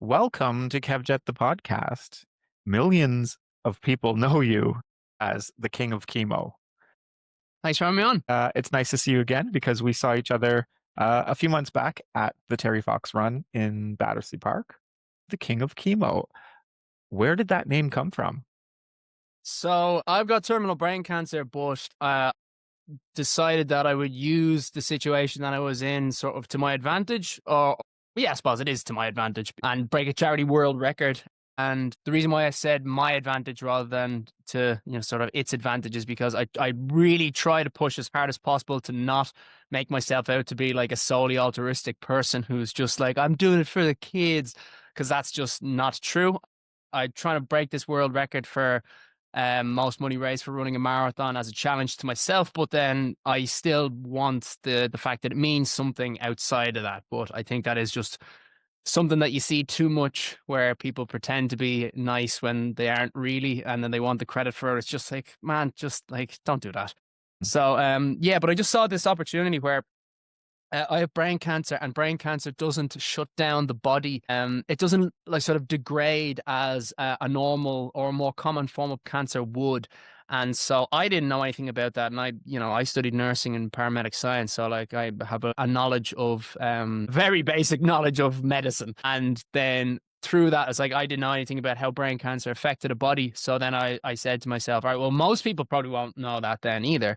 Welcome to Kevjet the Podcast. Millions of people know you as the King of Chemo. Thanks for having me on. It's nice to see you again because we saw each other a few months back at the Terry Fox Run in Battersea Park. The King of Chemo. Where did that name come from? So I've got terminal brain cancer, but decided that I would use the situation that I was in sort of to my advantage, or yeah, I suppose it is to my advantage, and break a charity world record. And the reason why I said my advantage rather than to, sort of its advantage is because I really try to push as hard as possible to not make myself out to be like a solely altruistic person who's just like, I'm doing it for the kids, because that's just not true. I'm trying to break this world record for most money raised for running a marathon as a challenge to myself, but then I still want the fact that it means something outside of that. But I think that is just something that you see too much, where people pretend to be nice when they aren't really, and then they want the credit for it. It's just like, man, just like, don't do that. So yeah, but I just saw this opportunity where I have brain cancer, and brain cancer doesn't shut down the body. It doesn't like sort of degrade as a normal or a more common form of cancer would. And so I didn't know anything about that. And I studied nursing and paramedic science. So like I have a knowledge of, very basic knowledge of medicine. And then through that, it's like I didn't know anything about how brain cancer affected a body. So then I said to myself, all right, well, most people probably won't know that then either.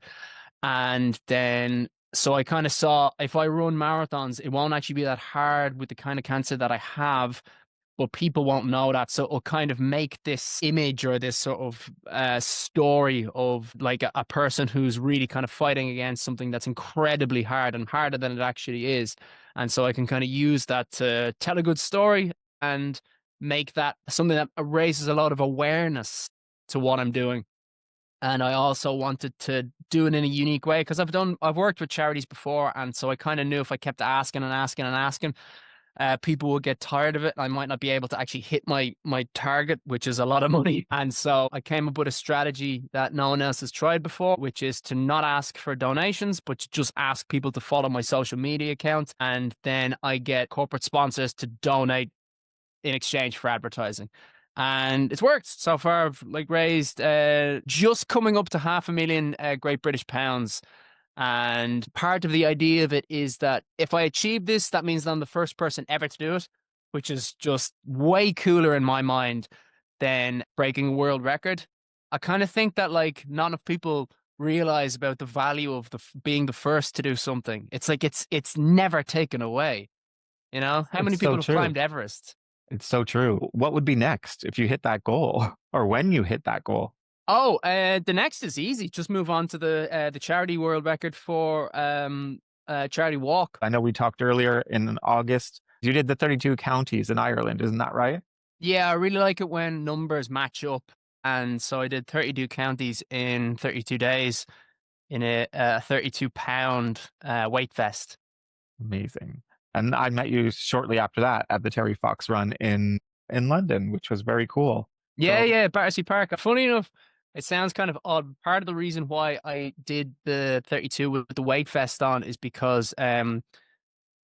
And then so I kind of saw, if I run marathons, it won't actually be that hard with the kind of cancer that I have, but people won't know that. So it'll kind of make this image or this sort of story of like a person who's really kind of fighting against something that's incredibly hard and harder than it actually is. And so I can kind of use that to tell a good story and make that something that raises a lot of awareness to what I'm doing. And I also wanted to do it in a unique way because I've worked with charities before. And so I kind of knew if I kept asking and asking and asking, people would get tired of it. I might not be able to actually hit my target, which is a lot of money. And so I came up with a strategy that no one else has tried before, which is to not ask for donations, but to just ask people to follow my social media accounts. And then I get corporate sponsors to donate in exchange for advertising. And it's worked so far. I've like raised just coming up to £500,000 Great British pounds. And part of the idea of it is that if I achieve this, that means that I'm the first person ever to do it, which is just way cooler in my mind than breaking a world record. I kind of think that like not enough people realize about the value of being the first to do something. It's like it's never taken away. How many It's so people have true. climbed Everest? It's so true. What would be next if you hit that goal or when you hit that goal? Oh, the next is easy. Just move on to the charity world record for charity walk. I know we talked earlier in August. You did the 32 counties in Ireland, isn't that right? Yeah, I really like it when numbers match up. And so I did 32 counties in 32 days in a 32-pound weight vest. Amazing. And I met you shortly after that at the Terry Fox Run in London, which was very cool. Yeah, So yeah, Battersea Park. Funny enough, it sounds kind of odd. Part of the reason why I did the 32 with the weight vest on is because I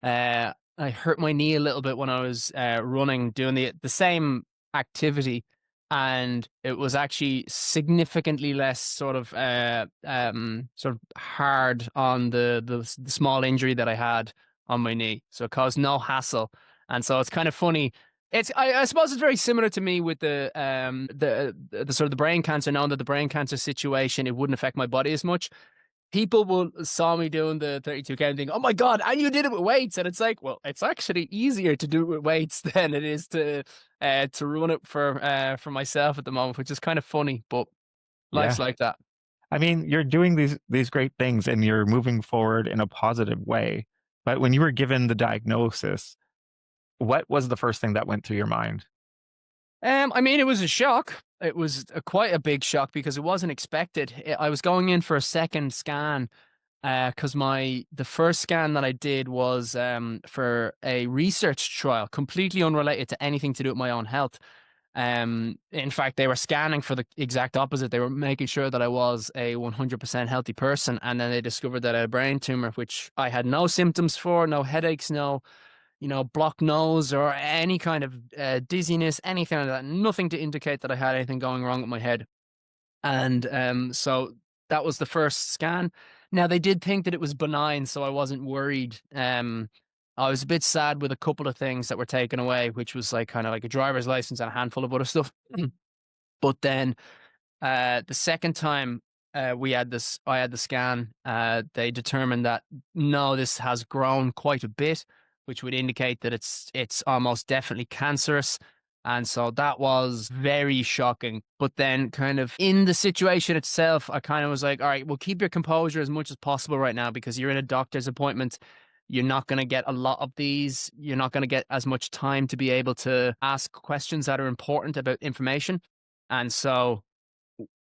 hurt my knee a little bit when I was running, doing the same activity, and it was actually significantly less sort of hard on the small injury that I had on my knee. So it caused no hassle, and so it's kind of funny. I suppose it's very similar to me with the sort of the brain cancer, knowing that the brain cancer situation, it wouldn't affect my body as much. People will saw me doing the 32 count thing. Oh my God. And you did it with weights. And it's like, well, it's actually easier to do it with weights than it is to run it for myself at the moment, which is kind of funny, but life's yeah, like that. I mean, you're doing these great things and you're moving forward in a positive way. But when you were given the diagnosis, what was the first thing that went through your mind? I mean, it was a shock. It was quite a big shock because it wasn't expected. I was going in for a second scan because the first scan that I did was for a research trial, completely unrelated to anything to do with my own health. In fact, they were scanning for the exact opposite. They were making sure that I was a 100% healthy person, and then they discovered that I had a brain tumor, which I had no symptoms for, no headaches, no blocked nose or any kind of dizziness, anything like that. Nothing to indicate that I had anything going wrong with my head. And so that was the first scan. Now, they did think that it was benign, so I wasn't worried. I was a bit sad with a couple of things that were taken away, which was like kind of like a driver's license and a handful of other stuff. But then the second time I had the scan, they determined that no, this has grown quite a bit, which would indicate that it's almost definitely cancerous. And so that was very shocking. But then, kind of in the situation itself, I kind of was like, all right, well, keep your composure as much as possible right now because you're in a doctor's appointment. You're not going to get a lot of these. You're not going to get as much time to be able to ask questions that are important about information. And so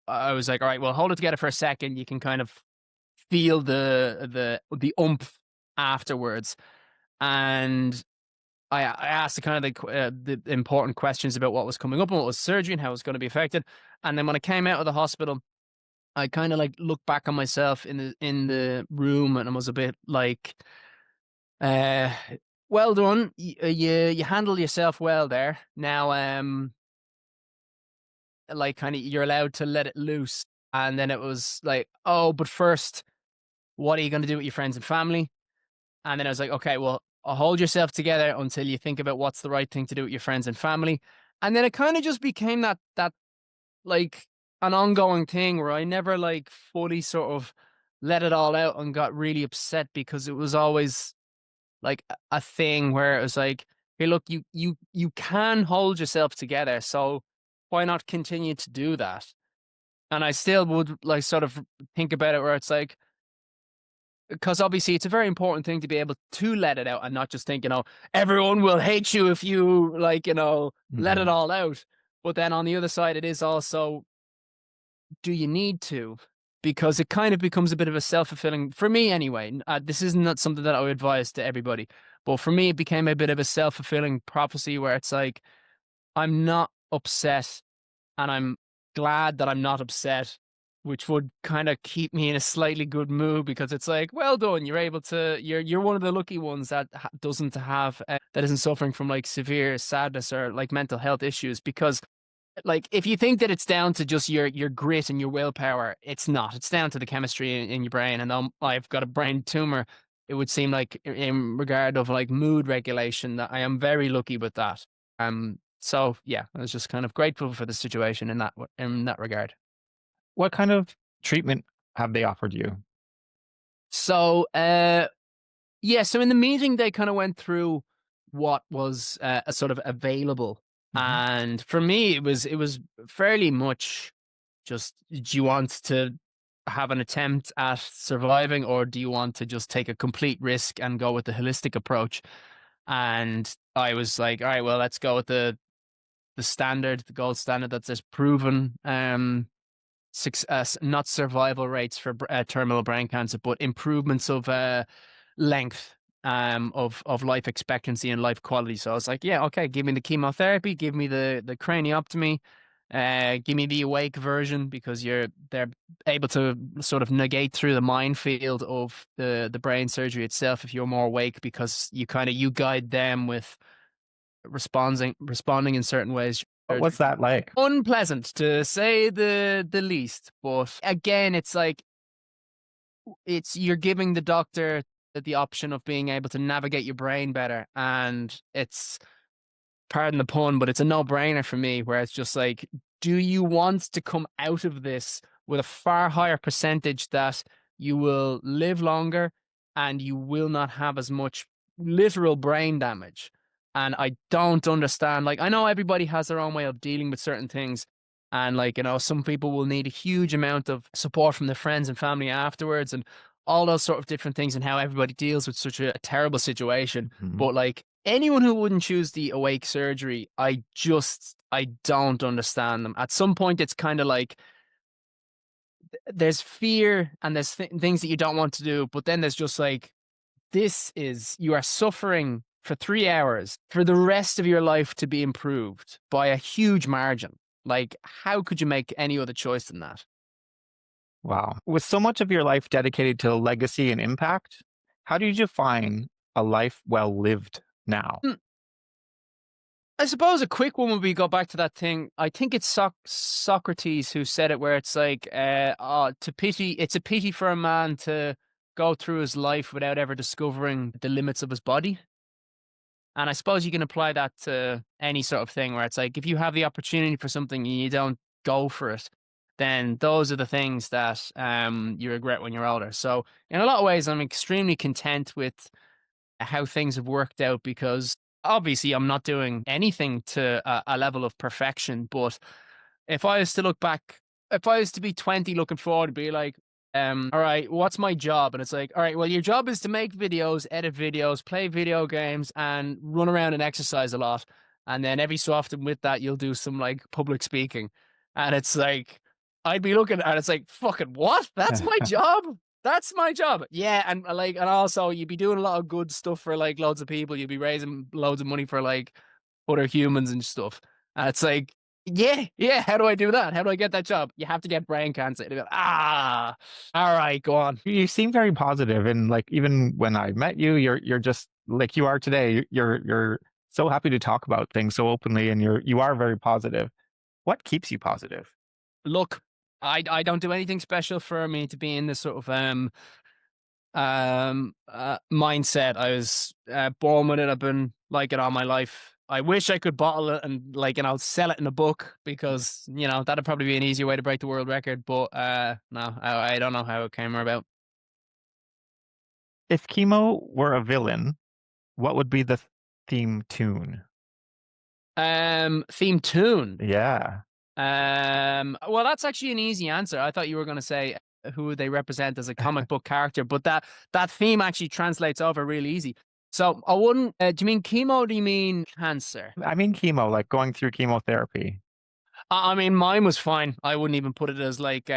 I was like, all right, well, hold it together for a second. You can kind of feel the oomph afterwards. And I asked the kind of the important questions about what was coming up and what was surgery and how it was going to be affected. And then when I came out of the hospital, I kind of like looked back on myself in the room and I was a bit like, uh, well done. You handled yourself well there. Now, like kind of you're allowed to let it loose. And then it was like, oh, but first, what are you going to do with your friends and family? And then I was like, okay, well, hold yourself together until you think about what's the right thing to do with your friends and family. And then it kind of just became that like an ongoing thing where I never like fully sort of let it all out and got really upset because it was always like a thing where it was like, hey, look, you can hold yourself together, so why not continue to do that? And I still would like sort of think about it where it's like, because obviously it's a very important thing to be able to let it out and not just think, everyone will hate you if you like, let it Mhm. all out. But then on the other side, it is also, do you need to? Because it kind of becomes a bit of a self-fulfilling, for me anyway. This is not something that I would advise to everybody. But for me, it became a bit of a self-fulfilling prophecy where it's like, I'm not upset and I'm glad that I'm not upset, which would kind of keep me in a slightly good mood because it's like, well done, you're one of the lucky ones that doesn't have that isn't suffering from like severe sadness or like mental health issues. Because like if you think that it's down to just your grit and your willpower, it's not. It's down to the chemistry in your brain. And I've got a brain tumor. It would seem like in regard of like mood regulation that I am very lucky with that. So yeah, I was just kind of grateful for the situation in that regard. What kind of treatment have they offered you? So yeah, so in the meeting they kind of went through what was sort of available, Mhm. and for me it was fairly much just, do you want to have an attempt at surviving or do you want to just take a complete risk and go with the holistic approach? And I was like, all right, well, let's go with the standard, the gold standard that's just proven success, not survival rates for terminal brain cancer, but improvements of length of life expectancy and life quality. So I was like, yeah, okay, give me the chemotherapy, give me the craniotomy, give me the awake version because they're able to sort of negate through the minefield of the brain surgery itself if you're more awake because you guide them with responding in certain ways. What was that like? Unpleasant to say the least, but again, it's like it's you're giving the doctor the option of being able to navigate your brain better, and it's, pardon the pun, but it's a no-brainer for me where it's just like, do you want to come out of this with a far higher percentage that you will live longer and you will not have as much literal brain damage? And I don't understand. Like, I know everybody has their own way of dealing with certain things. And like, some people will need a huge amount of support from their friends and family afterwards and all those sort of different things and how everybody deals with such a terrible situation. Mhm. But like anyone who wouldn't choose the awake surgery, I don't understand them. At some point, it's kind of like there's fear and there's things that you don't want to do, but then there's just like, you are suffering for 3 hours for the rest of your life to be improved by a huge margin. Like, how could you make any other choice than that? Wow. With so much of your life dedicated to legacy and impact, how do you define a life well lived? now? Hmm. I suppose a quick one would be go back to that thing. I think it's Socrates who said it, where it's like, it's a pity for a man to go through his life without ever discovering the limits of his body. And I suppose you can apply that to any sort of thing where it's like, if you have the opportunity for something and you don't go for it, then those are the things that you regret when you're older. So in a lot of ways, I'm extremely content with how things have worked out, because obviously I'm not doing anything to a level of perfection. But if I was to look back, if I was to be 20 looking forward, be like, all right, what's my job? And it's like, all right, well, your job is to make videos, edit videos, play video games, and run around and exercise a lot. And then every so often with that, you'll do some like public speaking. And it's like, I'd be looking at it, it's like, fucking what? That's my job? That's my job. Yeah, and like, and also you'd be doing a lot of good stuff for like loads of people. You'd be raising loads of money for like other humans and stuff. And it's like, yeah, yeah. How do I do that? How do I get that job? You have to get brain cancer. And you go, all right, go on. You seem very positive, and like even when I met you, you're just like you are today. You're so happy to talk about things so openly, and you are very positive. What keeps you positive? Look, I don't do anything special for me to be in this sort of mindset. I was born with it. I've been like it all my life. I wish I could bottle it and like, and I'll sell it in a book, because that'd probably be an easier way to break the world record. But no, I don't know how it came about. If chemo were a villain, what would be the theme tune? Theme tune. Yeah. Well, that's actually an easy answer. I thought you were going to say who they represent as a comic book character, but that theme actually translates over really easy. So I wouldn't. Do you mean chemo? Or do you mean cancer? I mean chemo, like going through chemotherapy. I mean, mine was fine. I wouldn't even put it as like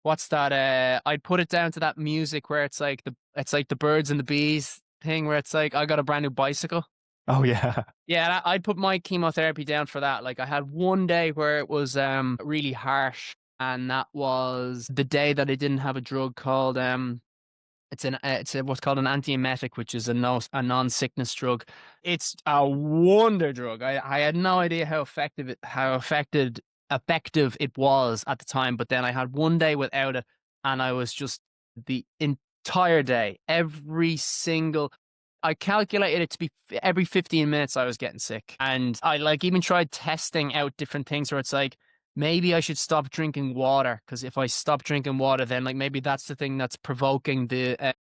what's that? I'd put it down to that music where it's like the birds and the bees thing, where it's like I got a brand new bicycle. Oh yeah. Yeah, I'd put my chemotherapy down for that. Like I had one day where it was really harsh, and that was the day that I didn't have a drug called it's what's called an antiemetic, which is a non-sickness drug. It's a wonder drug. I had no idea how effective it was at the time, but then I had one day without it, and I was just the entire day, every single. I calculated it to be every 15 minutes I was getting sick. And I like even tried testing out different things where it's like, maybe I should stop drinking water, because if I stop drinking water, then like maybe that's the thing that's provoking the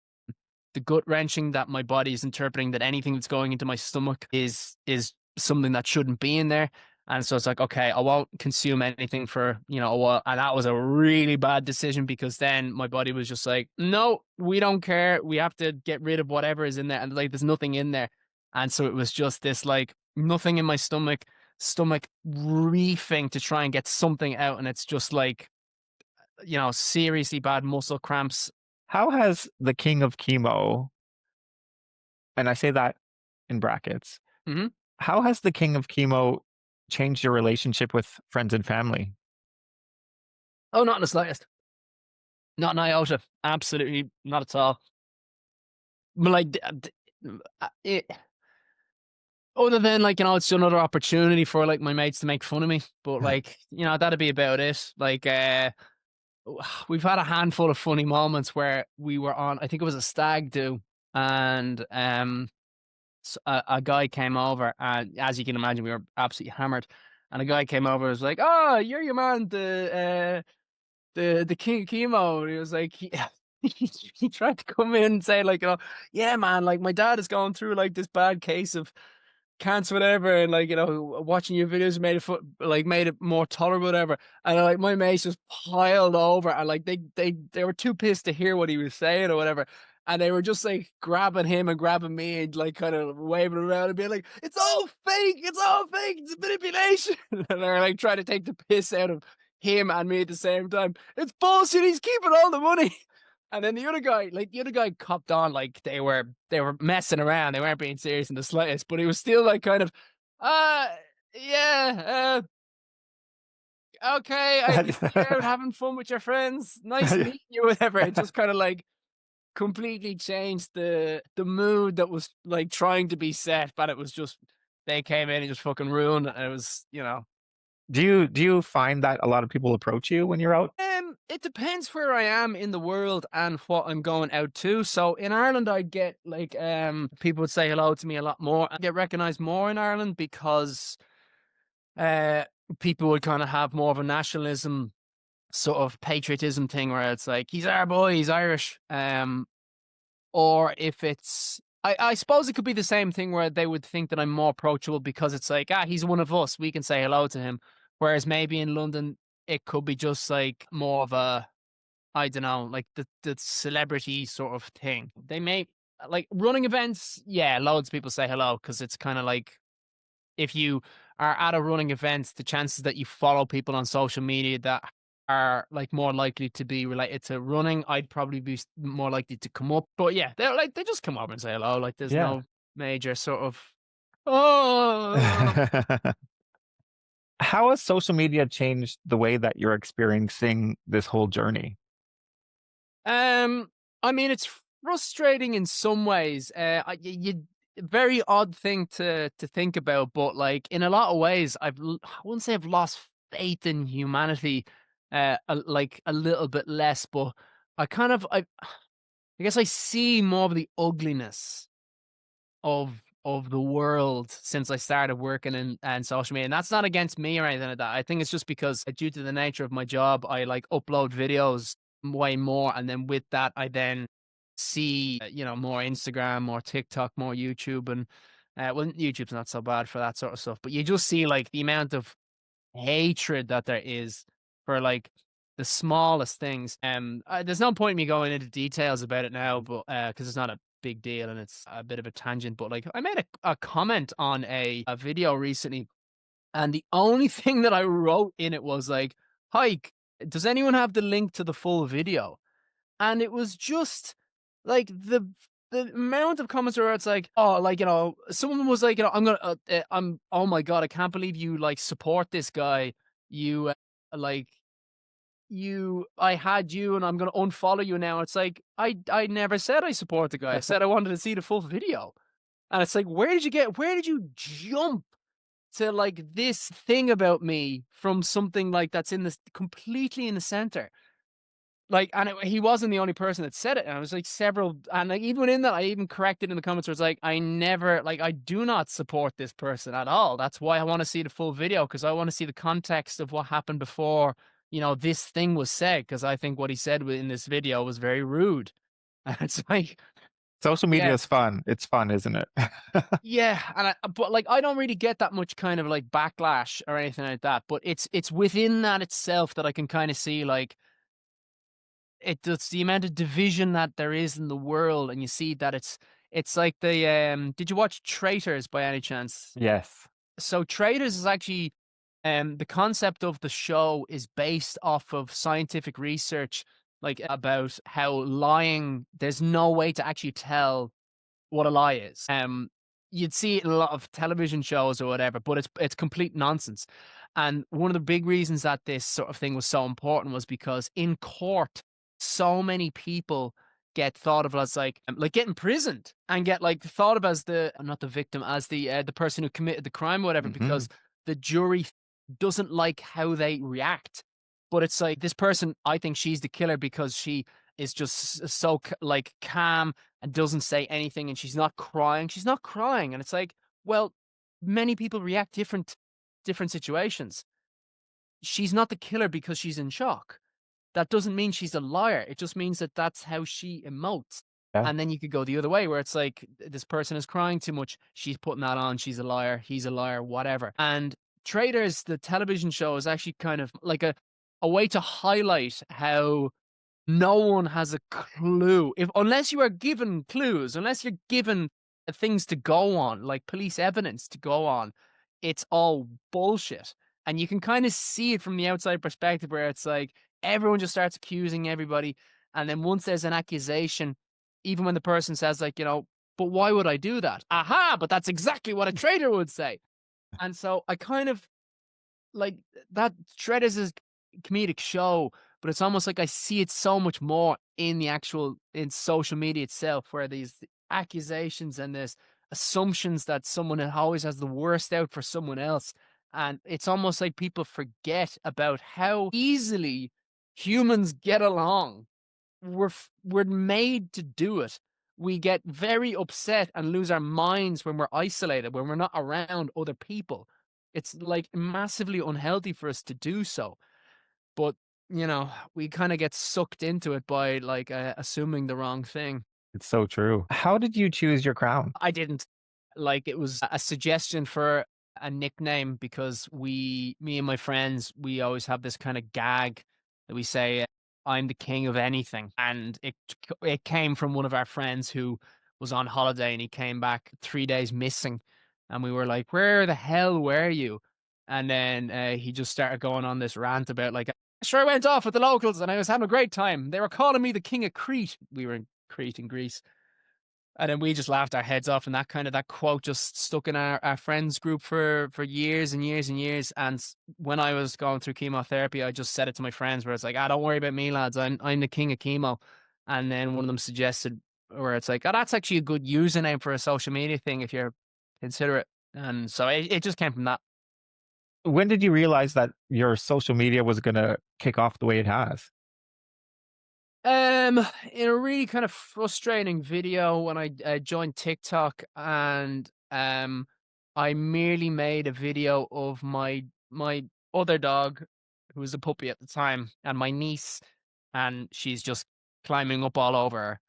gut wrenching that my body is interpreting that anything that's going into my stomach is something that shouldn't be in there. And so it's like, okay, I won't consume anything for, a while. And that was a really bad decision, because then my body was just like, no, we don't care. We have to get rid of whatever is in there. And like, there's nothing in there. And so it was just this like nothing in my stomach reefing to try and get something out. And it's just like, seriously bad muscle cramps. How has the king of chemo, and I say that in brackets, Hmm. how has the king of chemo changed your relationship with friends and family? Oh, not in the slightest. Not an iota. Absolutely not at all. But like, it, other than like, it's another opportunity for like my mates to make fun of me. But like, that'd be about it. Like, we've had a handful of funny moments where we were on, I think it was a stag do, and a guy came over, and as you can imagine, we were absolutely hammered. And a guy came over and was like, "Oh, you're your man, the king of chemo." And he was like, he tried to come in and say like, yeah, man, like my dad is going through like this bad case of cancer, whatever, and like watching your videos made it more tolerable, whatever. And like my mates just piled over, and like they were too pissed to hear what he was saying or whatever. And they were just like grabbing him and grabbing me and like kind of waving around and being like, it's all fake, it's manipulation. And they're like trying to take the piss out of him and me at the same time. It's bullshit, he's keeping all the money. And then the other guy copped on like they were messing around. They weren't being serious in the slightest, but he was still like kind of, uh, yeah, okay, you're out having fun with your friends. Nice meeting you, whatever. It's just kind of like, completely changed the mood that was like trying to be set, but it was just they came in and just fucking ruined it. And it was, Do you find that a lot of people approach you when you're out? it depends where I am in the world and what I'm going out to. So in Ireland, I'd get like people would say hello to me a lot more. I get recognized more in Ireland because uh people would kind of have more of a nationalism sort of patriotism thing where it's like he's our boy, he's Irish. Or if it's I suppose it could be the same thing where they would think that I'm more approachable because it's like, he's one of us. We can say hello to him. Whereas maybe in London, it could be just like more of a, I don't know, like the celebrity sort of thing. They may like running events. Yeah, loads of people say hello because it's kind of like if you are at a running event, the chances that you follow people on social media that are like more likely to be related to running, I'd probably be more likely to come up. But yeah, they're like they just come over and say hello. Like there's Yeah. no major sort of oh. How has social media changed the way that you're experiencing this whole journey? Um, I mean, it's frustrating in some ways. You very odd thing to think about, but like in a lot of ways, I wouldn't say I've lost faith in humanity. Like a little bit less, but I guess I see more of the ugliness of the world since I started working in and social media. And that's not against me or anything like that. I think it's just because due to the nature of my job, I like upload videos way more. And then with that, I then see, more Instagram, more TikTok, more YouTube. And well, YouTube's not so bad for that sort of stuff, but you just see like the amount of hatred that there is for like the smallest things. There's no point in me going into details about it now, but because it's not a big deal and it's a bit of a tangent. But like, I made a comment on a video recently, and the only thing that I wrote in it was like, "Hi, does anyone have the link to the full video?" And it was just like the amount of comments where it's like, oh, like someone was like, I'm, oh my god, I can't believe you like support this guy. You like I had you, and I'm gonna unfollow you now. It's like I never said I support the guy. I said I wanted to see the full video, and it's like, where did you jump to like this thing about me from something like that's in this completely in the center? Like, and he wasn't the only person that said it. And I was like several, and like even in that, I even corrected in the comments where it's like, I never, like, I do not support this person at all. That's why I want to see the full video because I want to see the context of what happened before, this thing was said. Because I think what he said in this video was very rude. And it's like, Social media yeah, is fun. It's fun, isn't it? yeah, and but like I don't really get that much kind of like backlash or anything like that. But it's within that itself that I can kind of see like it's the amount of division that there is in the world, and you see that it's like the did you watch Traitors by any chance? Yes. So Traitors is actually the concept of the show is based off of scientific research like about how lying there's no way to actually tell what a lie is. You'd see it in a lot of television shows or whatever, but it's complete nonsense. And one of the big reasons that this sort of thing was so important was because in court, so many people get thought of as like get imprisoned and get like thought of as the not the victim as the person who committed the crime or whatever Hmm. because the jury doesn't like how they react. But it's like this person, I think she's the killer because she is just so like calm and doesn't say anything and she's not crying. She's not crying. And it's like, well, many people react different situations. She's not the killer because she's in shock. That doesn't mean she's a liar. It just means that that's how she emotes. Yeah. And then you could go the other way where it's like this person is crying too much. She's putting that on. She's a liar. He's a liar, whatever. And Traders, the television show, is actually kind of like a way to highlight how no one has a clue. If unless you are given clues, unless you're given things to go on, like police evidence to go on, it's all bullshit. And you can kind of see it from the outside perspective where it's like everyone just starts accusing everybody. And then once there's an accusation, even when the person says, like, but why would I do that? Aha, but that's exactly what a traitor would say. And so I kind of like that Shredders is comedic show, but it's almost like I see it so much more in in social media itself, where these accusations and there's assumptions that someone always has the worst out for someone else. And it's almost like people forget about how easily humans get along. We're made to do it. We get very upset and lose our minds when we're isolated, when we're not around other people. It's like massively unhealthy for us to do so. But, we kind of get sucked into it by like assuming the wrong thing. It's so true. How did you choose your crown? I didn't. Like, it was a suggestion for a nickname because me and my friends, we always have this kind of gag that we say, I'm the king of anything. And it came from one of our friends who was on holiday and he came back 3 days missing. And we were like, where the hell were you? And then he just started going on this rant about like, sure, I went off with the locals and I was having a great time. They were calling me the king of Crete. We were in Crete in Greece. And then we just laughed our heads off, and that quote just stuck in our friends group for years and years and years. And when I was going through chemotherapy, I just said it to my friends, where it's like, don't worry about me, lads. I'm the king of chemo. And then one of them suggested, where it's like, that's actually a good username for a social media thing if you're considerate. And so it just came from that. When did you realize that your social media was going to kick off the way it has? In a really kind of frustrating video when I joined TikTok, and I merely made a video of my other dog, who was a puppy at the time, and my niece, and she's just climbing up all over her,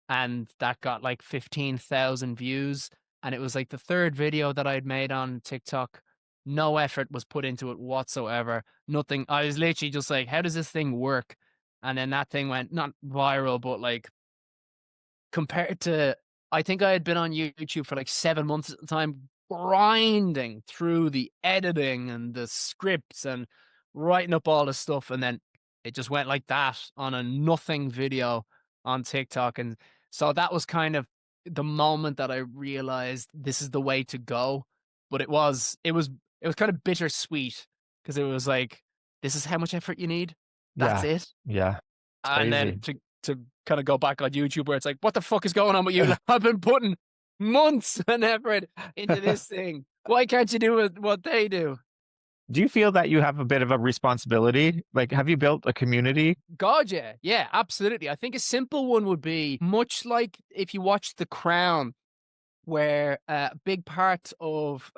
and that got like 15,000 views, and it was like the third video that I'd made on TikTok. No effort was put into it whatsoever. Nothing. I was literally just like, how does this thing work? And then that thing went not viral, but like compared to, I think I had been on YouTube for like 7 months at the time, grinding through the editing and the scripts and writing up all the stuff. And then it just went like that on a nothing video on TikTok. And so that was kind of the moment that I realized this is the way to go. But it was kind of bittersweet because it was like, this is how much effort you need. That's Yeah. it. Yeah. It's And then crazy. to kind of go back on YouTube, where it's like, what the fuck is going on with you? I've been putting months and effort into this thing. Why can't you do what they do? Do you feel that you have a bit of a responsibility? Like, have you built a community? God, yeah. Yeah, absolutely. I think a simple one would be much like if you watch The Crown, where a big part of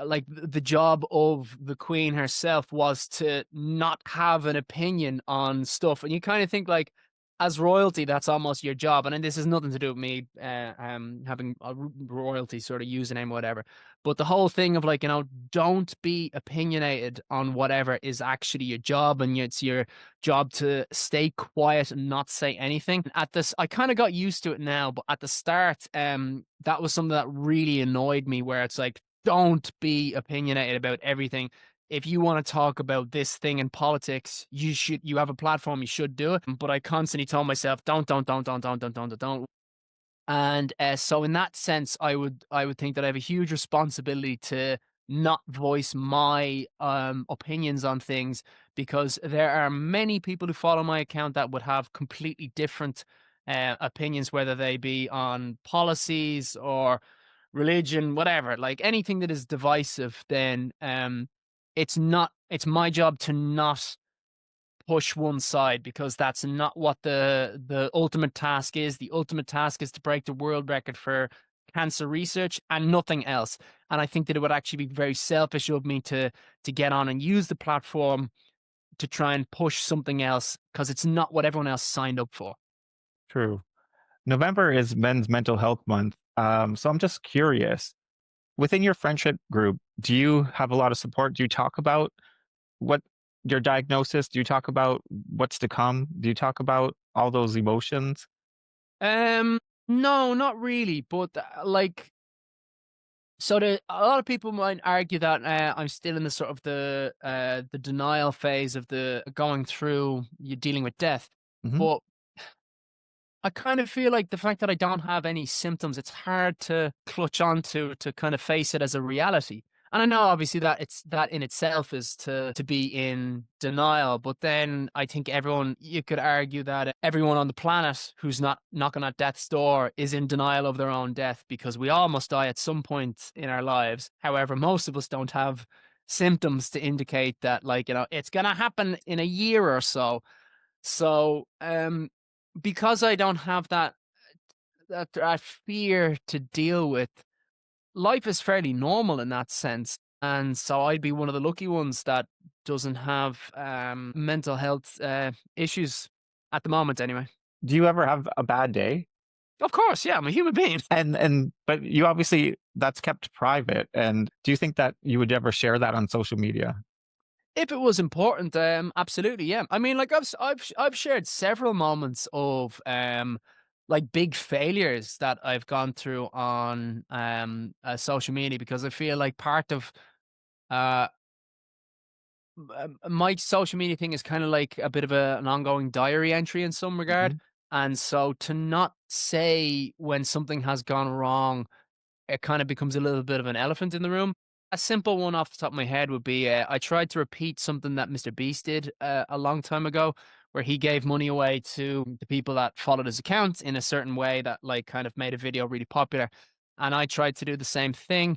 like the job of the queen herself was to not have an opinion on stuff, and you kind of think like, as royalty, that's almost your job. And then this has nothing to do with me having a royalty sort of username or whatever, but the whole thing of like, don't be opinionated on whatever is actually your job, and it's your job to stay quiet and not say anything. At this, I kind of got used to it now, but at the start, that was something that really annoyed me, where it's like, don't be opinionated about everything. If you want to talk about this thing in politics, you have a platform, you should do it. But I constantly told myself, don't. And so in that sense, I would think that I have a huge responsibility to not voice my opinions on things, because there are many people who follow my account that would have completely different opinions, whether they be on policies or religion, whatever, like anything that is divisive. Then it's my job to not push one side, because that's not what the ultimate task is. The ultimate task is to break the world record for cancer research and nothing else. And I think that it would actually be very selfish of me to get on and use the platform to try and push something else, because it's not what everyone else signed up for. True. November is Men's Mental Health Month. So I'm just curious, within your friendship group, do you have a lot of support? Do you talk about what your diagnosis? Do you talk about what's to come? Do you talk about all those emotions? Um, no, not really. But like, so a lot of people might argue that I'm still in the sort of the denial phase of the going through you dealing with death. Hmm. But I kind of feel like the fact that I don't have any symptoms, it's hard to clutch onto to kind of face it as a reality. And I know obviously that it's that in itself is to be in denial, but then I think everyone, you could argue that everyone on the planet who's not knocking at death's door is in denial of their own death, because we all must die at some point in our lives. However, most of us don't have symptoms to indicate that, like, it's gonna happen in a year or so. So because I don't have that fear to deal with, life is fairly normal in that sense. And so I'd be one of the lucky ones that doesn't have mental health issues at the moment, anyway. Do you ever have a bad day? Of course, yeah, I'm a human being. And but you obviously that's kept private. And do you think that you would ever share that on social media? If it was important, absolutely, yeah. I mean, like I've shared several moments of like big failures that I've gone through on social media, because I feel like part of uh my social media thing is kind of like a bit of an ongoing diary entry in some regard. Mhm. And so to not say when something has gone wrong, it kind of becomes a little bit of an elephant in the room. A simple one off the top of my head would be I tried to repeat something that Mr. Beast did a long time ago, where he gave money away to the people that followed his account in a certain way that, like, kind of made a video really popular. And I tried to do the same thing,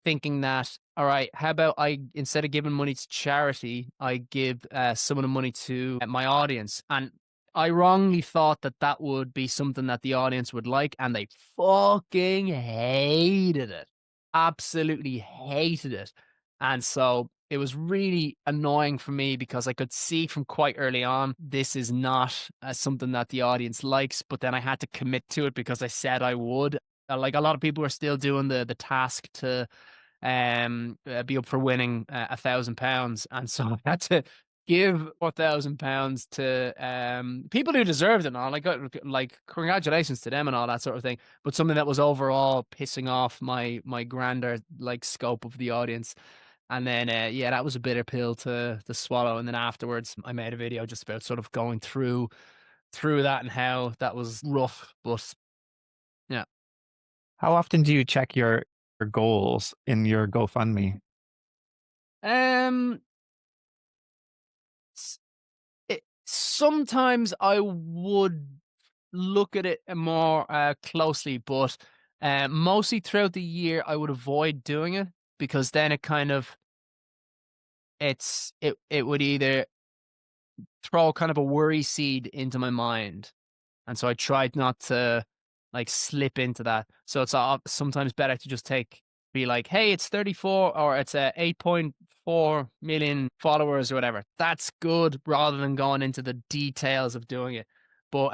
thinking that, all right, how about I, instead of giving money to charity, I give some of the money to my audience. And I wrongly thought that that would be something that the audience would like, and they fucking hated it. Absolutely hated it. And so it was really annoying for me, because I could see from quite early on this is not something that the audience likes. But then I had to commit to it because I said I would. Like, a lot of people are still doing the task to be up for winning £1,000, and so I had to give £4,000 to people who deserved it and all. Like congratulations to them and all that sort of thing. But something that was overall pissing off my grander, like, scope of the audience. And then yeah, that was a bitter pill to swallow. And then afterwards, I made a video just about sort of going through that and how that was rough. But yeah. How often do you check your goals in your GoFundMe? Um. Sometimes I would look at it more closely, but mostly throughout the year I would avoid doing it, because then it kind of it would either throw kind of a worry seed into my mind, and so I tried not to, like, slip into that. So it's sometimes better to just be like, hey, it's 34, or it's 8.4 million followers or whatever. That's good, rather than going into the details of doing it. But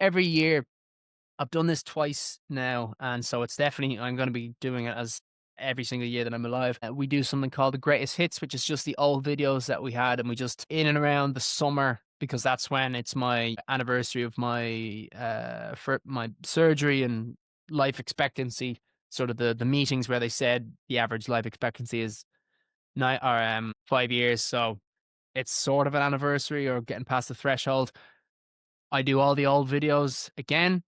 every year I've done this twice now, and so it's definitely, I'm going to be doing it as every single year that I'm alive. We do something called the greatest hits, which is just the old videos that we had, and we just, in and around the summer, because that's when it's my anniversary of my for my surgery and life expectancy. Sort of the meetings where they said the average life expectancy is 5 years, so it's sort of an anniversary or getting past the threshold. I do all the old videos again,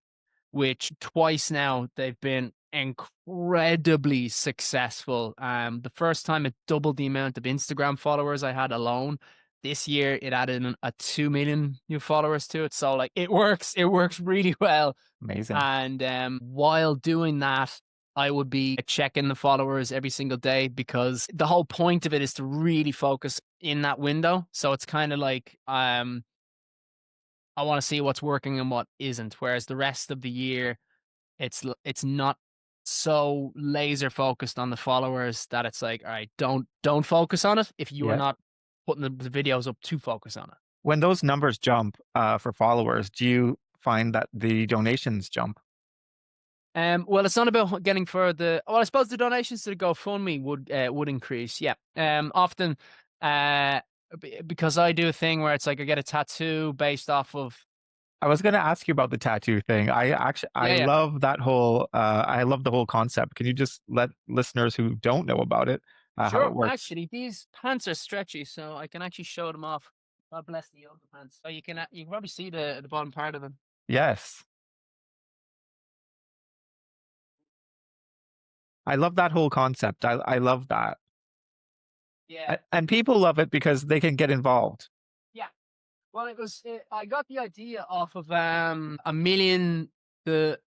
which twice now they've been incredibly successful. The first time it doubled the amount of Instagram followers I had alone. This year it added a 2 million new followers to it. So, like, it works really well. Amazing. And while doing that, I would be checking the followers every single day, because the whole point of it is to really focus in that window. So it's kind of like I want to see what's working and what isn't. Whereas the rest of the year, it's not so laser focused on the followers that it's like, all right, don't focus on it if you are Yeah. not putting the videos up to focus on it. When those numbers jump for followers, do you find that the donations jump? Well, it's not about getting for the. Well, I suppose the donations to the GoFundMe would increase. Yeah. Often, uh, because I do a thing where it's like I get a tattoo based off of. I was going to ask you about the tattoo thing. I Yeah, yeah. love that whole I love the whole concept. Can you just let listeners who don't know about it how Sure. it works? Actually, these pants are stretchy, so I can actually show them off. God bless the yoga pants. So you can probably see the bottom part of them. Yes. I love that whole concept. I love that. Yeah. And people love it because they can get involved. Yeah. Well, I got the idea off of a million the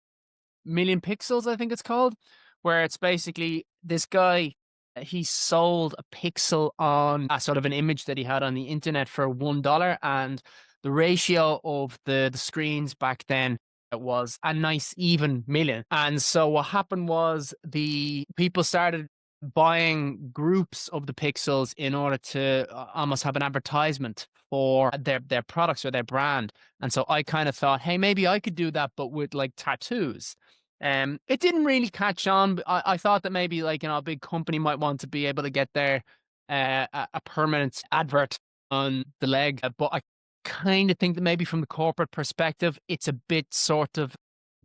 million pixels, I think it's called, where it's basically this guy. He sold a pixel on a sort of an image that he had on the internet for $1, and the ratio of the screens back then, it was a nice even million. And so what happened was the people started buying groups of the pixels in order to almost have an advertisement for their products or their brand. And so I kind of thought, hey, maybe I could do that, but with like tattoos. It didn't really catch on. I thought that maybe like, a big company might want to be able to get their a permanent advert on the leg. But I kind of think that maybe from the corporate perspective, it's a bit sort of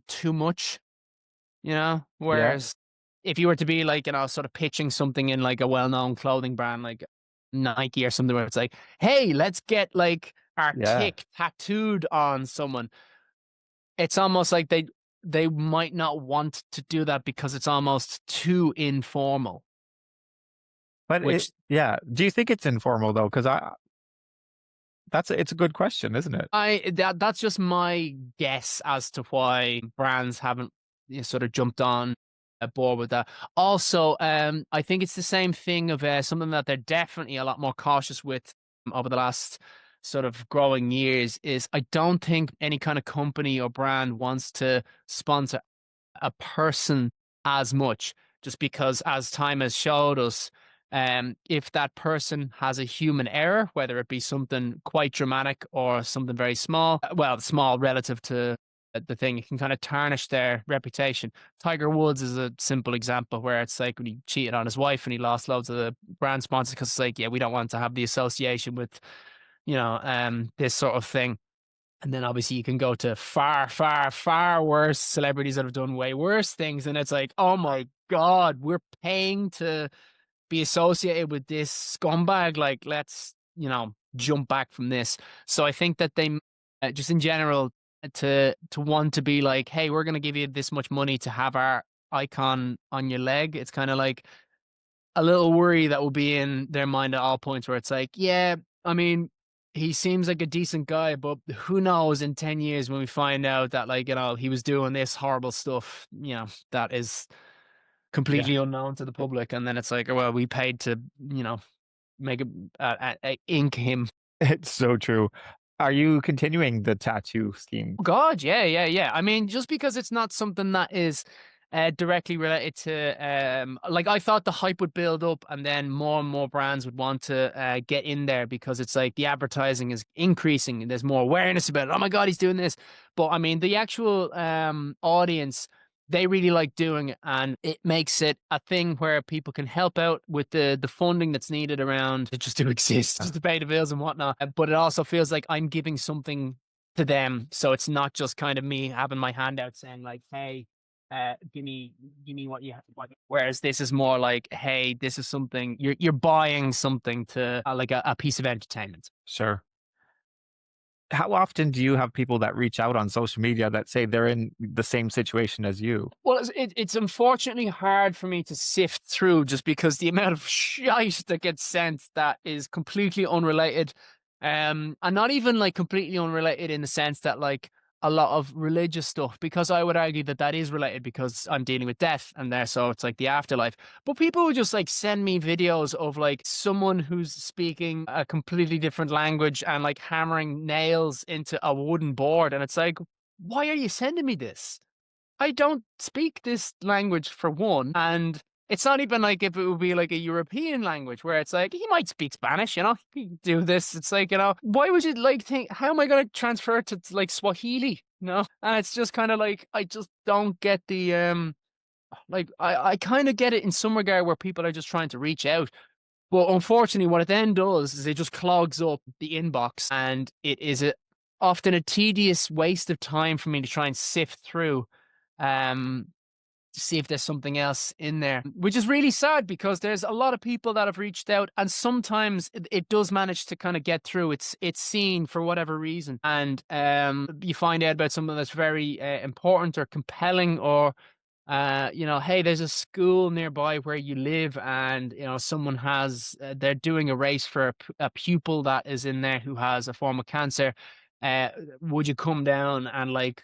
too much, Yeah. Whereas if you were to be like, sort of pitching something in like a well-known clothing brand like Nike or something where it's like, hey, let's get like our Yeah. tick tattooed on someone. It's almost like they might not want to do that because it's almost too informal. But Which yeah. Do you think it's informal though? Because it's a good question, isn't it? that's just my guess as to why brands haven't sort of jumped on board with that. Also, I think it's the same thing of something that they're definitely a lot more cautious with over the last sort of growing years is I don't think any kind of company or brand wants to sponsor a person as much, just because as time has showed us, if that person has a human error, whether it be something quite dramatic or something very small, well, small relative to the thing, it can kind of tarnish their reputation. Tiger Woods is a simple example where it's like when he cheated on his wife and he lost loads of the brand sponsors because it's like, yeah, we don't want to have the association with, this sort of thing. And then obviously you can go to far, far, far worse celebrities that have done way worse things. And it's like, oh my God, we're paying to be associated with this scumbag. Like, let's, jump back from this. So I think that they, just in general, to want to be like, hey, we're going to give you this much money to have our icon on your leg. It's kind of like a little worry that will be in their mind at all points where it's like, yeah, I mean, he seems like a decent guy, but who knows in 10 years when we find out that, like, he was doing this horrible stuff, that is Yeah. completely unknown to the public. And then it's like, well, we paid to, make ink him. It's so true. Are you continuing the tattoo scheme? Oh, God, yeah, yeah, yeah. I mean, just because it's not something that is directly related to, like I thought the hype would build up and then more and more brands would want to get in there because it's like the advertising is increasing and there's more awareness about it. Oh my God, he's doing this. But I mean, the actual audience, they really like doing it, and it makes it a thing where people can help out with the funding that's needed around it just to exist, just to pay the bills and whatnot. But it also feels like I'm giving something to them. So it's not just kind of me having my hand out saying like, hey, give me what you have. Whereas this is more like, hey, this is something you're buying something to like a piece of entertainment. Sure. How often do you have people that reach out on social media that say they're in the same situation as you? Well, it's unfortunately hard for me to sift through just because the amount of shite that gets sent that is completely unrelated, and not even like completely unrelated in the sense that like a lot of religious stuff, because I would argue that that is related because I'm dealing with death and there, so it's like the afterlife. But people would just like send me videos of like someone who's speaking a completely different language and like hammering nails into a wooden board, and it's like, why are you sending me this? I don't speak this language for one, and it's not even like if it would be like a European language where it's like he might speak Spanish, he can do this. It's like, why would you like think how am I going to transfer it to like Swahili? And it's just kind of like I just don't get the like I kind of get it in some regard where people are just trying to reach out. But unfortunately, what it then does is it just clogs up the inbox, and it is often a tedious waste of time for me to try and sift through um to see if there's something else in there, which is really sad because there's a lot of people that have reached out, and sometimes it does manage to kind of get through. It's seen for whatever reason, and you find out about something that's very important or compelling, or hey, there's a school nearby where you live, and someone has they're doing a race for a pupil that is in there who has a form of cancer. Uh, would you come down and like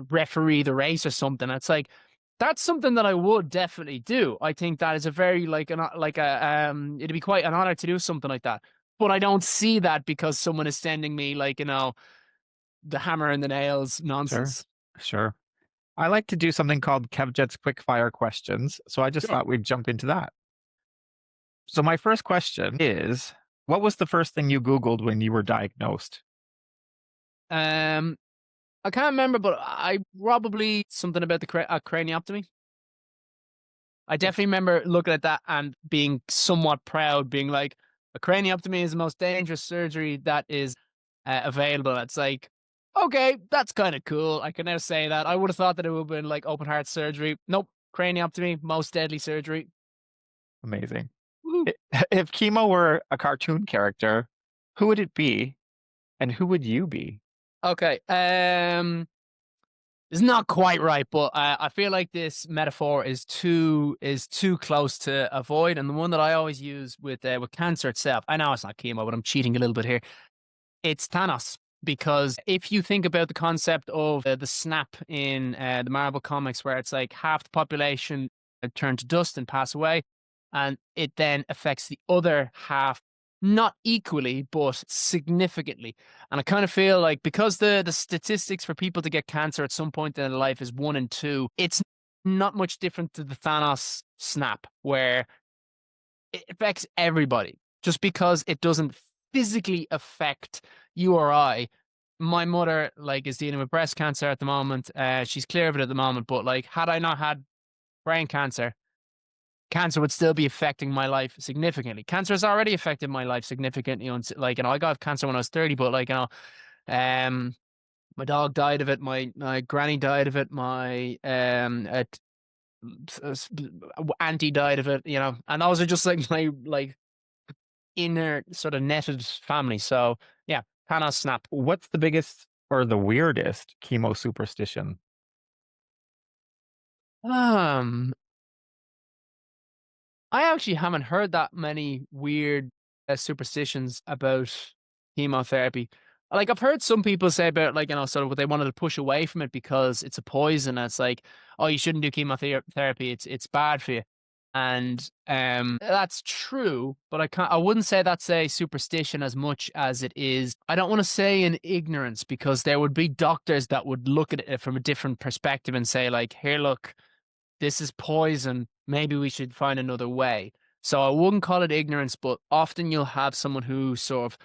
referee the race or something? It's like that's something that I would definitely do. I think that is a very it'd be quite an honor to do something like that. But I don't see that because someone is sending me like the hammer and the nails Sure. nonsense. Sure. I like to do something called Kevjet's quick fire questions. So I just Sure. thought we'd jump into that. So my first question is, what was the first thing you Googled when you were diagnosed? Um, I can't remember, but I probably something about the craniotomy. I definitely remember looking at that and being somewhat proud, being like, a craniotomy is the most dangerous surgery that is available. It's like, okay, that's kind of cool. I can now say that. I would have thought that it would have been like open heart surgery. Nope, craniotomy, most deadly surgery. Amazing. Woohoo. If chemo were a cartoon character, who would it be and who would you be? Okay, it's not quite right, but I feel like this metaphor is too close to avoid. And the one that I always use with cancer itself, I know it's not chemo, but I'm cheating a little bit here. It's Thanos, because if you think about the concept of the snap in the Marvel comics, where it's like half the population turn to dust and pass away, and it then affects the other half, not equally, but significantly. And I kind of feel like because the statistics for people to get cancer at some point in their life is 1 in 2, it's not much different to the Thanos snap, where it affects everybody just because it doesn't physically affect you or I. My mother like is dealing with breast cancer at the moment. She's clear of it at the moment, but like had I not had brain cancer, cancer would still be affecting my life significantly. Cancer has already affected my life significantly. Like, I got cancer when I was 30, but like, um, my dog died of it. My granny died of it. My auntie died of it. And those are just like my like inner sort of netted family. So yeah, Thanos snap. What's the biggest or the weirdest chemo superstition? Um, I actually haven't heard that many weird superstitions about chemotherapy. Like I've heard some people say about like sort of what they wanted to push away from it because it's a poison. And it's like, oh, you shouldn't do chemotherapy. It's bad for you. And that's true, but I wouldn't say that's a superstition as much as it is. I don't want to say an ignorance, because there would be doctors that would look at it from a different perspective and say like, here, look, this is poison. Maybe we should find another way. So I wouldn't call it ignorance, but often you'll have someone who sort of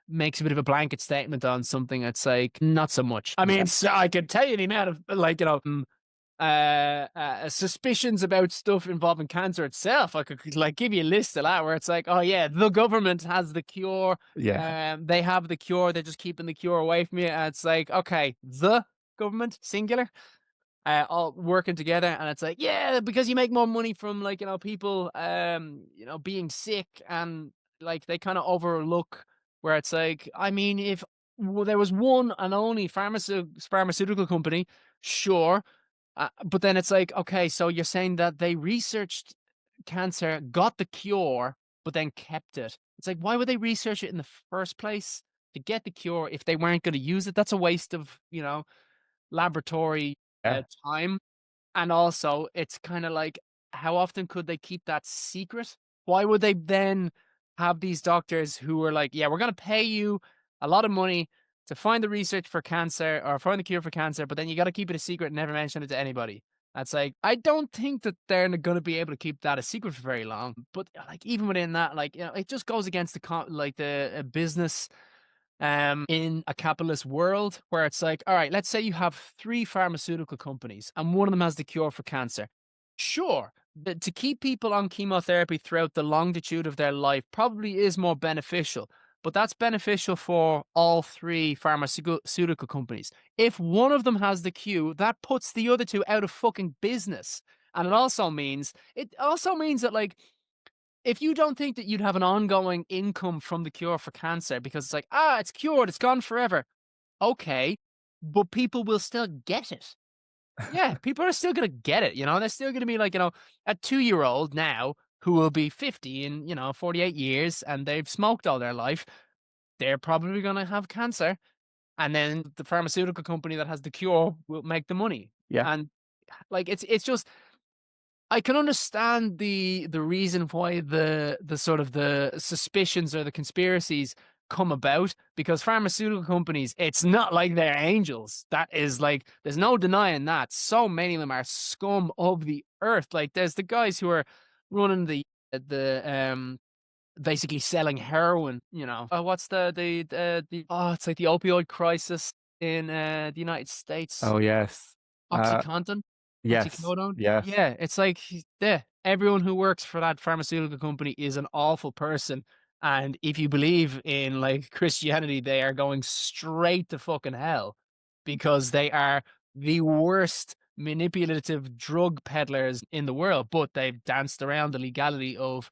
makes a bit of a blanket statement on something that's like, not so much. I mean, so I can tell you the amount of like, suspicions about stuff involving cancer itself. I could like give you a list of that where it's like, oh yeah, the government has the cure. Yeah. They have the cure. They're just keeping the cure away from you. And it's like, okay, the government, singular, all working together, and it's like, yeah, because you make more money from like people being sick, and like they kind of overlook where it's like, I mean, if there was one and only pharmaceutical company, sure, but then it's like, okay, so you're saying that they researched cancer, got the cure, but then kept it. It's like, why would they research it in the first place to get the cure if they weren't going to use it? That's a waste of laboratory Yeah. time. And also, it's kind of like, how often could they keep that secret? Why would they then have these doctors who were like, yeah, we're going to pay you a lot of money to find the research for cancer or find the cure for cancer, but then you got to keep it a secret and never mention it to anybody. That's like, I don't think that they're going to be able to keep that a secret for very long. But like, even within that, like, it just goes against the business in a capitalist world, where it's like, all right, let's say you have 3 pharmaceutical companies and one of them has the cure for cancer. Sure, to keep people on chemotherapy throughout the longitude of their life probably is more beneficial, but that's beneficial for all 3 pharmaceutical companies. If one of them has the cure, that puts the other 2 out of fucking business. And it also means that like, if you don't think that you'd have an ongoing income from the cure for cancer because it's like, it's cured, it's gone forever. Okay, but people will still get it. Yeah, people are still gonna get it, they're still gonna be like, a 2-year-old now who will be 50 in, 48 years and they've smoked all their life. They're probably gonna have cancer, and then the pharmaceutical company that has the cure will make the money. Yeah, And like it's just I can understand the reason why the sort of the suspicions or the conspiracies come about, because pharmaceutical companies, it's not like they're angels. That is like, there's no denying that. So many of them are scum of the earth. Like there's the guys who are running the basically selling heroin, what's it's like the opioid crisis in the United States. oh yes, uh, Oxycontin? yes, Oxycodone? yes, Yeah, it's like, yeah, everyone who works for that pharmaceutical company is an awful person. And if you believe in like Christianity, they are going straight to fucking hell because they are the worst manipulative drug peddlers in the world. But they've danced around the legality of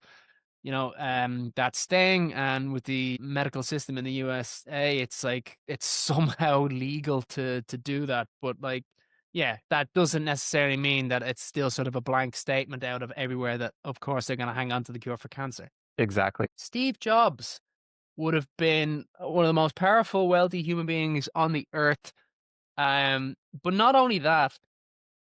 that staying, and with the medical system in the USA, it's like it's somehow legal to do that. But like, yeah, that doesn't necessarily mean that it's still sort of a blank statement out of everywhere that of course they're going to hang on to the cure for cancer. exactly, Steve Jobs would have been one of the most powerful, wealthy human beings on the earth. But not only that,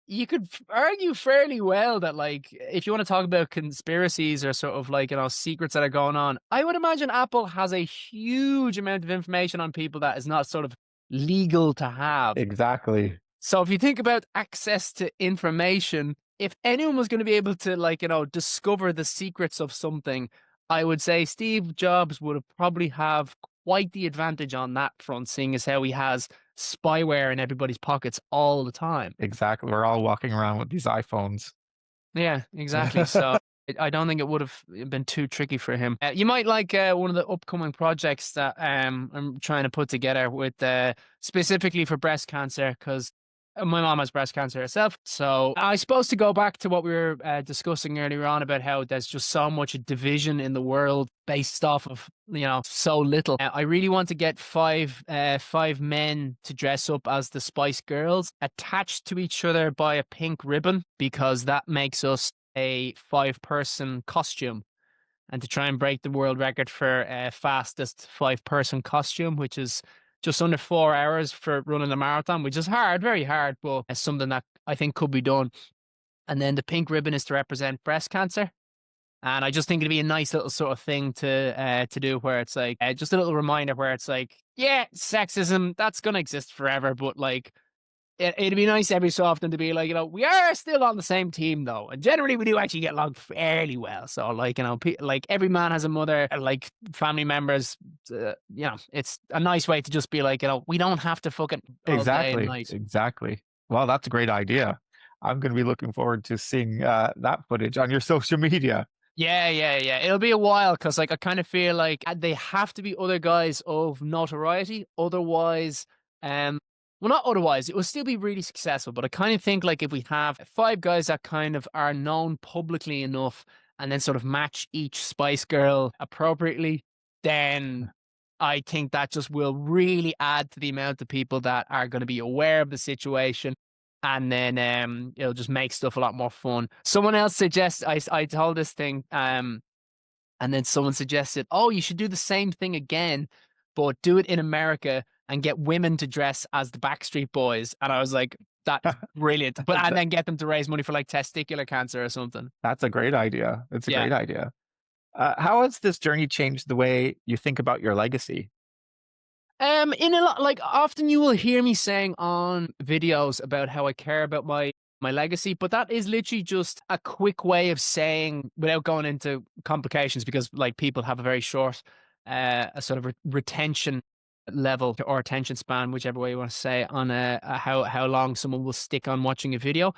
you could argue fairly well that, like, if you want to talk about conspiracies or sort of like, secrets that are going on, I would imagine Apple has a huge amount of information on people that is not sort of legal to have. exactly, So if you think about access to information, if anyone was going to be able to, like, discover the secrets of something, I would say Steve Jobs would have probably have quite the advantage on that front, seeing as how he has spyware in everybody's pockets all the time. exactly. We're all walking around with these iPhones. Yeah, exactly. So I don't think it would have been too tricky for him. You might like one of the upcoming projects that I'm trying to put together with specifically for breast cancer, because my mom has breast cancer herself. So I suppose to go back to what we were discussing earlier on about how there's just so much division in the world based off of so little. I really want to get five men to dress up as the Spice Girls, attached to each other by a pink ribbon, because that makes us a 5-person costume, and to try and break the world record for fastest 5-person costume, which is just under 4 hours for running a marathon, which is hard, very hard, but it's something that I think could be done. And then the pink ribbon is to represent breast cancer. And I just think it'd be a nice little sort of thing to do, where it's like just a little reminder where it's like, yeah, sexism, that's gonna exist forever, but like it'd be nice every so often to be like, we are still on the same team though, and generally we do actually get along fairly well. So like, like every man has a mother, like family members. It's a nice way to just be like, we don't have to fucking all day and Exactly, night. exactly. Well, that's a great idea. I'm going to be looking forward to seeing that footage on your social media. Yeah, yeah, yeah. It'll be a while because, like, I kind of feel like they have to be other guys of notoriety. Otherwise, well, not otherwise, it will still be really successful. But I kind of think, like, if we have 5 guys that kind of are known publicly enough and then sort of match each Spice Girl appropriately, then I think that just will really add to the amount of people that are going to be aware of the situation, and then it'll just make stuff a lot more fun. Someone else suggests I told this thing, and then someone suggested, oh, you should do the same thing again, but do it in America and get women to dress as the Backstreet Boys. And I was like, that's brilliant. But and then get them to raise money for like testicular cancer or something. That's a great idea. It's a Yeah. great idea. How has this journey changed the way you think about your legacy? In a lot, like, often you will hear me saying on videos about how I care about my legacy, but that is literally just a quick way of saying, without going into complications, because like people have a very short a sort of retention level or attention span, whichever way you want to say, on how long someone will stick on watching a video.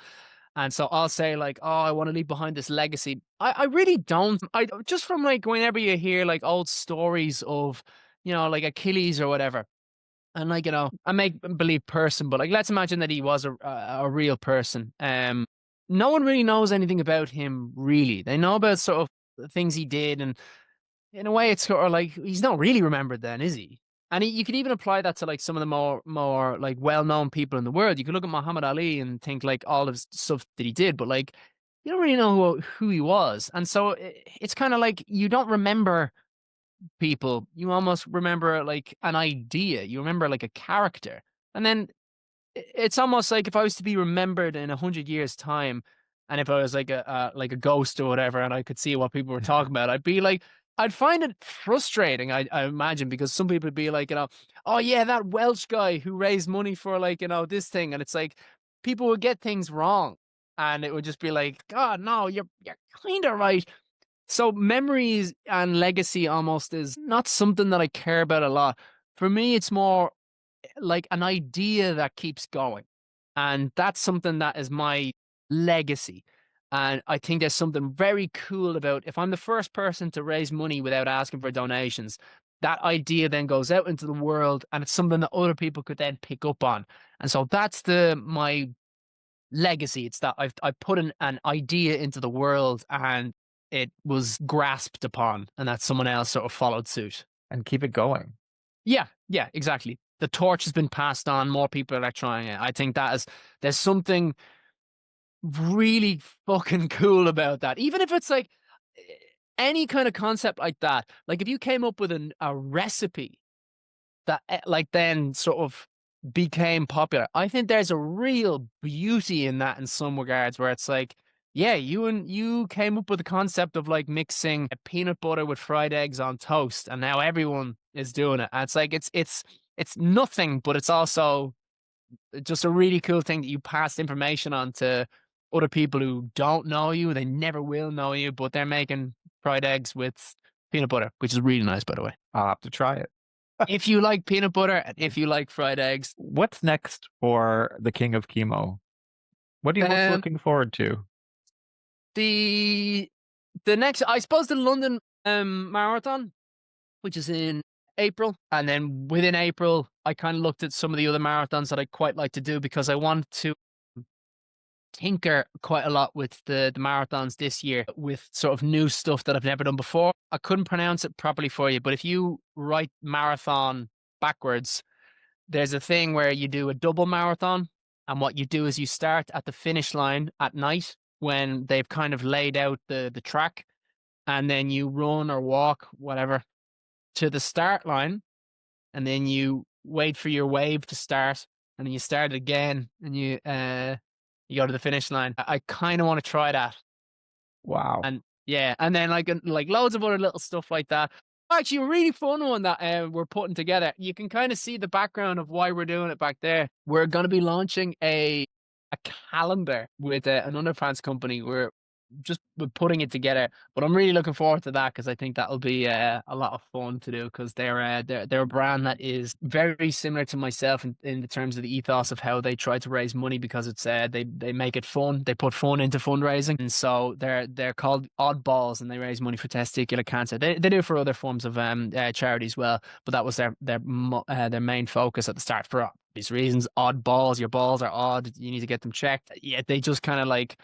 And so I'll say like, oh, I want to leave behind this legacy. I really don't. I just, from like whenever you hear like old stories of, like Achilles or whatever. And like, a make believe person, but like, let's imagine that he was a real person. No one really knows anything about him, really. They know about sort of the things he did, and in a way, it's sort of like he's not really remembered then, is he? And you can even apply that to like some of the more like well-known people in the world. You can look at Muhammad Ali and think like all of his stuff that he did, but like you don't really know who he was. And so it's kind of like you don't remember people. You almost remember like an idea. You remember like a character. And then it's almost like if I was to be remembered in 100 years' time, and if I was like a ghost or whatever, and I could see what people were talking about, I'd be like, I'd find it frustrating. I imagine because some people would be like, oh yeah, that Welsh guy who raised money for like this thing, and it's like people would get things wrong, and it would just be like, God, no, you're kind of right. So memories and legacy almost is not something that I care about a lot. For me, it's more like an idea that keeps going. And that's something that is my legacy. And I think there's something very cool about if I'm the first person to raise money without asking for donations, that idea then goes out into the world and it's something that other people could then pick up on. And so that's my legacy. It's that I put an idea into the world and it was grasped upon and that someone else sort of followed suit. And keep it going. Yeah, exactly. The torch has been passed on. More people are trying it. I think there's something really fucking cool about that. Even if it's like any kind of concept like that. Like if you came up with a recipe that like then sort of became popular. I think there's a real beauty in that in some regards where it's like, yeah, you came up with the concept of like mixing a peanut butter with fried eggs on toast, and now everyone is doing it. And it's like it's nothing, but it's also just a really cool thing that you passed information on to other people who don't know you. They never will know you, but they're making fried eggs with peanut butter, which is really nice, by the way. I'll have to try it. If you like peanut butter and if you like fried eggs. What's next for the King of Chemo? What are you most looking forward to? The next, I suppose, the London marathon, which is in April, and then within April, I kind of looked at some of the other marathons that I quite like to do because I want to tinker quite a lot with the marathons this year with sort of new stuff that I've never done before. I couldn't pronounce it properly for you, but if you write marathon backwards, there's a thing where you do a double marathon, and what you do is you start at the finish line at night when they've kind of laid out the track, and then you run or walk, whatever, to the start line, and then you wait for your wave to start, and then you start again, and you go to the finish line. I kind of want to try that. Wow. And yeah, and then like loads of other little stuff like that. Actually, a really fun one that we're putting together. You can kind of see the background of why we're doing it back there. We're going to be launching a calendar with an underpants company. We're just putting it together, but I'm really looking forward to that because I think that'll be a lot of fun to do because they're a brand that is very similar to myself in the terms of the ethos of how they try to raise money because it's they make it fun. They put fun into fundraising, and so they're called Oddballs, and they raise money for testicular cancer. They do it for other forms of charity as well, but that was their main focus at the start for these reasons. Oddballs, your balls are odd. You need to get them checked. Yeah, they just kind of like.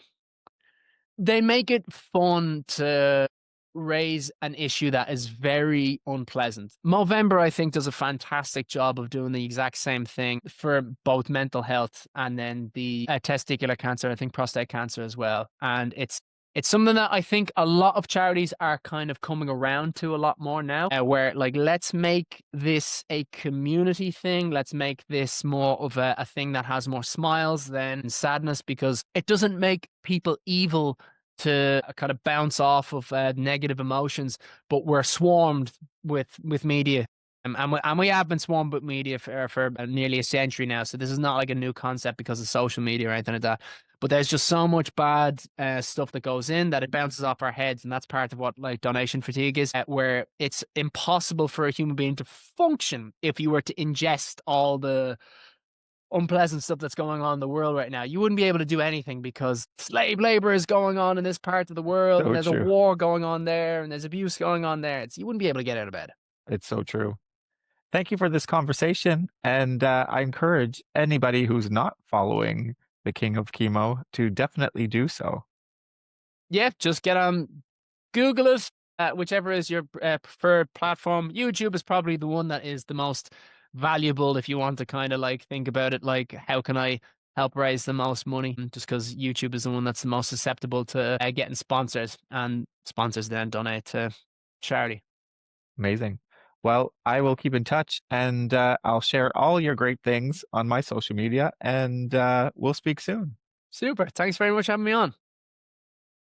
They make it fun to raise an issue that is very unpleasant. Movember, I think, does a fantastic job of doing the exact same thing for both mental health and then the testicular cancer, I think prostate cancer as well. And it's something that I think a lot of charities are kind of coming around to a lot more now, where like, let's make this a community thing. Let's make this more of a thing that has more smiles than sadness, because it doesn't make people evil to kind of bounce off of negative emotions, but we're swarmed with media. And we have been swarmed with media for nearly a century now. So this is not like a new concept because of social media or anything like that. But there's just so much bad stuff that goes in that it bounces off our heads. And that's part of what like donation fatigue is, where it's impossible for a human being to function if you were to ingest all the unpleasant stuff that's going on in the world right now. You wouldn't be able to do anything because slave labor is going on in this part of the world, and there's a war going on there, and there's abuse going on there. You wouldn't be able to get out of bed. It's so true. Thank you for this conversation. And I encourage anybody who's not following the King of Chemo to definitely do so. Yeah, just get on Google it. whichever is your preferred platform. YouTube is probably the one that is the most valuable if you want to kind of like think about it like, how can I help raise the most money? Just because YouTube is the one that's the most susceptible to getting sponsors, and sponsors then donate to charity. Amazing. Well, I will keep in touch and I'll share all your great things on my social media and we'll speak soon. Super. Thanks very much for having me on.